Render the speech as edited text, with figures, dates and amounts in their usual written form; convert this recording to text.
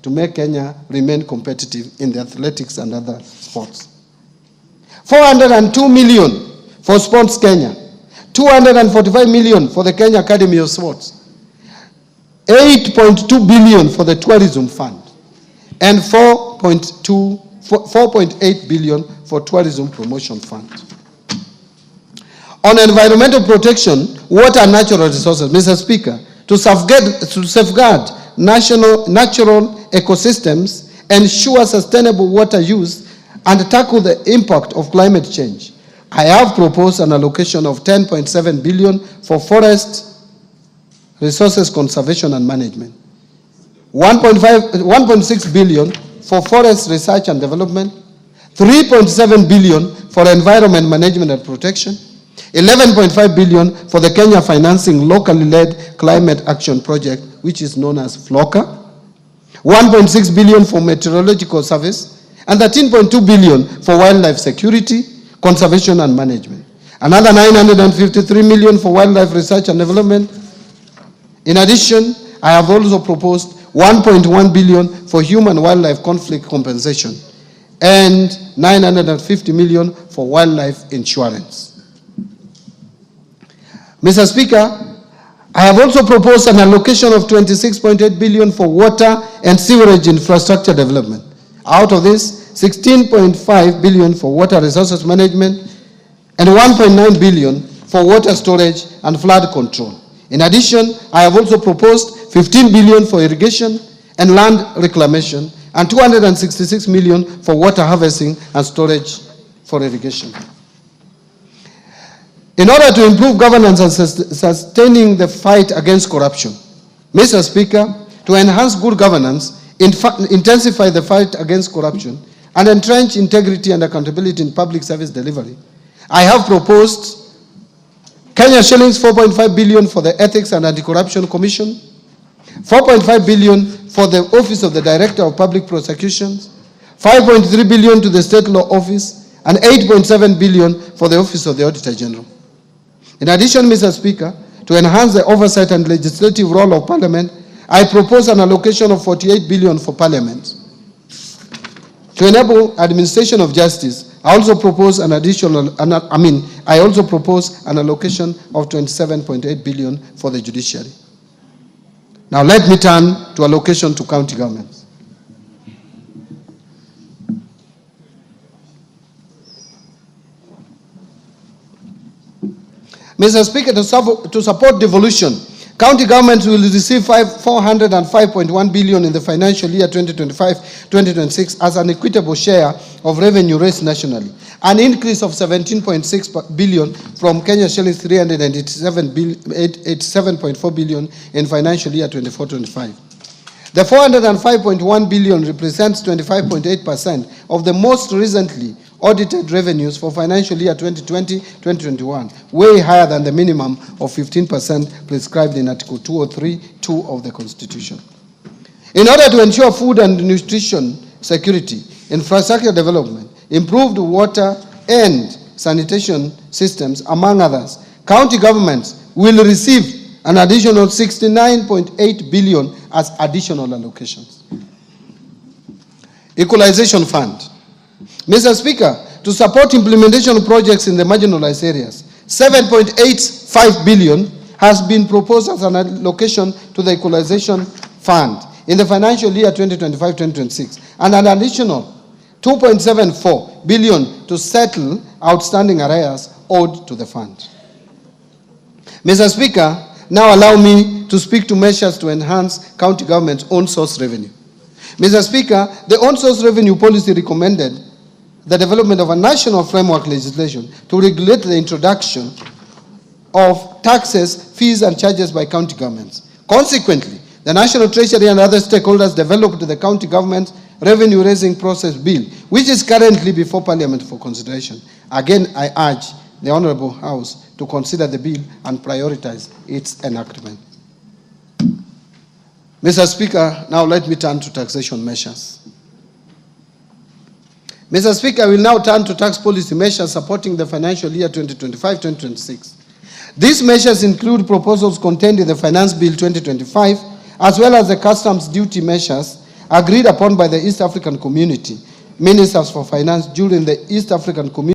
to make Kenya remain competitive in the athletics and other sports. 402 million for Sports Kenya, 245 million for the Kenya Academy of Sports, 8.2 billion for the Tourism Fund, and 4.8 billion for Tourism Promotion Fund. On environmental protection, water and natural resources, Mr. Speaker, to safeguard natural ecosystems, ensure sustainable water use, and tackle the impact of climate change, I have proposed an allocation of 10.7 billion for forest resources conservation and management, 1.6 billion for forest research and development, 3.7 billion for environment management and protection, 11.5 billion for the Kenya Financing Locally Led Climate Action Project, which is known as FLOCA, 1.6 billion for meteorological service, and 13.2 billion for wildlife security, conservation and management. Another 953 million for wildlife research and development. In addition, I have also proposed 1.1 billion for human wildlife conflict compensation and 950 million for wildlife insurance. Mr. Speaker, I have also proposed an allocation of 26.8 billion for water and sewerage infrastructure development. Out of this, 16.5 billion for water resources management and 1.9 billion for water storage and flood control. In addition, I have also proposed 15 billion for irrigation and land reclamation and 266 million for water harvesting and storage for irrigation. In order to improve governance and sustaining the fight against corruption, Mr. Speaker, to enhance good governance, intensify the fight against corruption, and entrench integrity and accountability in public service delivery, I have proposed Kenya shillings 4.5 billion for the Ethics and Anti-Corruption Commission, 4.5 billion for the Office of the Director of Public Prosecutions, 5.3 billion to the State Law Office, and 8.7 billion for the Office of the Auditor General. In addition, Mr. Speaker, to enhance the oversight and legislative role of Parliament, I propose an allocation of 48 billion for Parliament. To enable administration of justice, I also propose an allocation of 27.8 billion for the judiciary. Now let me turn to allocation to county governments. Mr. Speaker, to support devolution, county governments will receive 405.1 billion in the financial year 2025-2026 as an equitable share of revenue raised nationally, an increase of 17.6 billion from Kenya shillings 387.4 billion in financial year 24-25. The 405.1 billion represents 25.8% of the most recently audited revenues for financial year 2020-2021, way higher than the minimum of 15% prescribed in Article 203(2) of the Constitution. In order to ensure food and nutrition security, infrastructure development, improved water and sanitation systems, among others, county governments will receive an additional 69.8 billion as additional allocations. Equalization Fund. Mr. Speaker, to support implementation projects in the marginalized areas, 7.85 billion has been proposed as an allocation to the Equalization Fund in the financial year 2025-2026, and an additional 2.74 billion to settle outstanding arrears owed to the fund. Mr. Speaker, now allow me to speak to measures to enhance county government's own source revenue. Mr. Speaker, the own source revenue policy recommended the development of a national framework legislation to regulate the introduction of taxes, fees, and charges by county governments. Consequently, the National Treasury and other stakeholders developed the County Government Revenue Raising Process Bill, which is currently before Parliament for consideration. Again, I urge the Honourable House to consider the bill and prioritize its enactment. Mr. Speaker, now let me turn to taxation measures. Mr. Speaker, I will now turn to tax policy measures supporting the financial year 2025-2026. These measures include proposals contained in the Finance Bill 2025, as well as the customs duty measures agreed upon by the East African Community Ministers for Finance during the East African Community